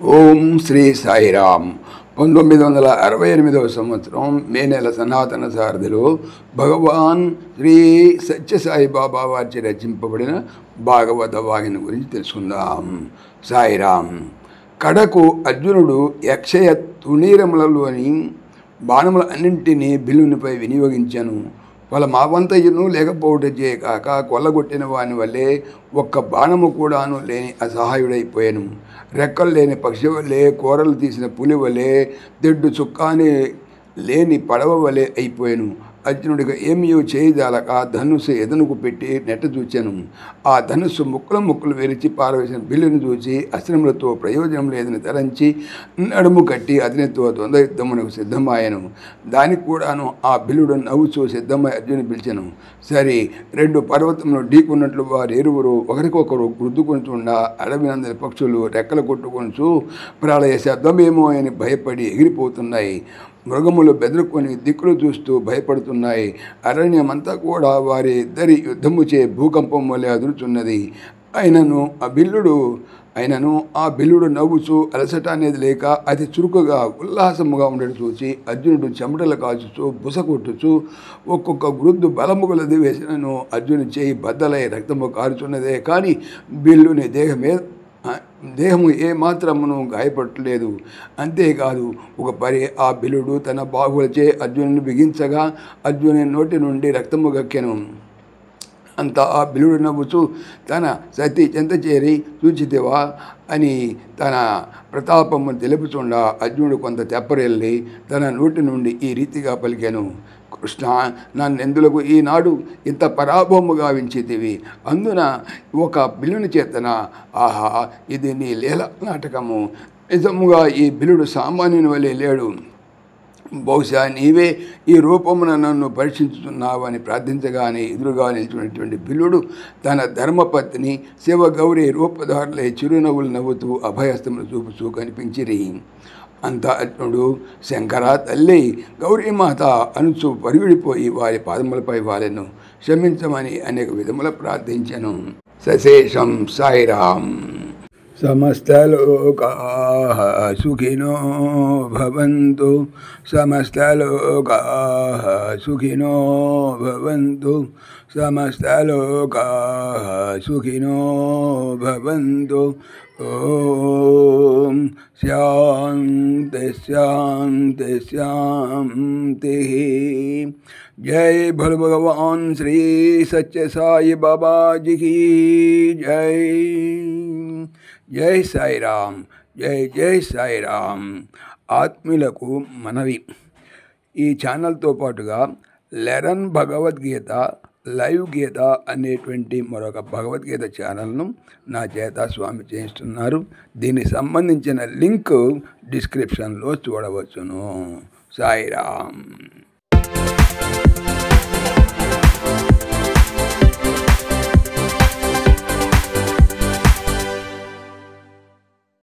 ఓం శ్రీ సాయిరామ్. 1968వ సంవత్సరం మే నెల సనాతన సారథిలో భగవాన్ శ్రీ సత్యసాయిబాబా వారి రచింపబడిన భాగవత వాహిని గురించి తెలుసుకుందాం. సాయిరామ్. కడకు అర్జునుడు యక్షయ తుణీరములలోని బాణముల అన్నింటినీ బిల్లునిపై వినియోగించను. వాళ్ళ మావంతయ్యను లేకపోవటచే కాక కొల్లగొట్టిన వాని వల్లే ఒక్క బాణము కూడాను లేని అసహాయుడైపోయాను. రెక్కలు లేని పక్షి వల్లే, కూరలు తీసిన పులి వలె, తెడ్డు చుక్కాని లేని పడవ వలె అయిపోయాను. అర్జునుడిగా ఏమీ చేయజాలక ధనుస్సు ఎదనుకు పెట్టి నెట్ట చూచాను. ఆ ధనుస్సు ముక్కలు విరిచి పారవేసిన బిల్లును చూచి అస్త్రములతో ప్రయోజనం లేదని తలంచి నడుము కట్టి అతనితో ద్వంద్వ యుద్ధమునకు సిద్ధమాయను. దానికి కూడాను ఆ బిల్లుడు నవ్వుచూ సిద్ధమై అర్జును పిలిచాను. సరే, 2 పర్వతములు ఢీకున్నట్లు వారు ఇరువురు ఒకరికొకరు గుద్దుకుంటుండా అడవినందని పక్షులు రెక్కలు కొట్టుకొనుచు ప్రళయ శబ్దమేమో అని భయపడి ఎగిరిపోతున్నాయి. మృగములు బెదరుకొని దిక్కులు చూస్తూ భయపడుతున్నాయి. అరణ్యమంతా కూడా వారి ఇద్దరి యుద్ధముచే భూకంపం వలె అదురుచున్నది. అయినను ఆ బిల్లుడు నవ్వుచూ అలసట అనేది లేక అతి చురుకుగా ఉల్లాసముగా ఉండడం చూసి అర్జునుడు చెమటలు కాచుచూ బుస కొట్టుచూ ఒక్కొక్క గురుద్దు బలముగలది వేసినను అర్జును చేయి బద్దలై రక్తము కారుచున్నదే కానీ బిల్లుని దేహము ఏమాత్రమును గాయపడలేదు. అంతేకాదు, ఒక పరి ఆ బిల్లుడు తన బాహువులచే అర్జునుని బిగించగా అర్జునుని నోటి నుండి రక్తము గక్కెను. అంతా ఆ బిల్లుడు నవ్వుచూ తన సతీ చెంత చేరి చూచితివా అని తన ప్రతాపము తెలుపుచుండా అర్జునుడు కొంత తెప్పరెళ్ళి తన నోటి నుండి ఈ రీతిగా పలికెను. కృష్ణ, నన్నెందులకు ఈనాడు ఇంత పరాభవము గావించితివి? అందున ఒక బిల్లుని చేతన. ఆహా, ఇది నీ లీల నాటకము. నిజముగా ఈ బిల్లుడు సామాన్యుని వలె లేడు. బహుశా నీవే ఈ రూపమున నన్ను పరీక్షించుతున్నావని ప్రార్థించగానే ఎదురుగా నిలిచినటువంటి బిల్లుడు తన ధర్మపత్ని శివగౌరి రూపధారులై చిరునవ్వులు నవ్వుతూ అభయస్తములు చూపుచూ కనిపించిరి. అంతా అర్జునుడు శంకర తల్లి గౌరీమాత అనుచు పరిగెడిపోయి వారి పాదములపై వారెను క్షమించమని అనేక విధముల ప్రార్థించెను. సశేషం సాయిరామ్. సమస్తలోకాః సుఖినో భవంతు. సమస్తలోకాః సుఖినో భవంతు. సమస్తలోకాః సుఖినో భవంతు. ఓం శాంతి శాంతి శాంతి. జై భోల భగవాన్ శ్రీ సత్య సాయి బాబాజీకి జై. జై సాయిరామ్. జై సాయిరామ్. ఆత్మీయులకు మనవి, ఈ ఛానల్తో పాటుగా లెరన్ భగవద్గీత లైవ్ గీత అనేటువంటి మరొక భగవద్గీత ఛానల్ను నా చేత స్వామి చేయిస్తున్నారు. దీనికి సంబంధించిన లింక్ డిస్క్రిప్షన్లో చూడవచ్చును. సాయిరామ్.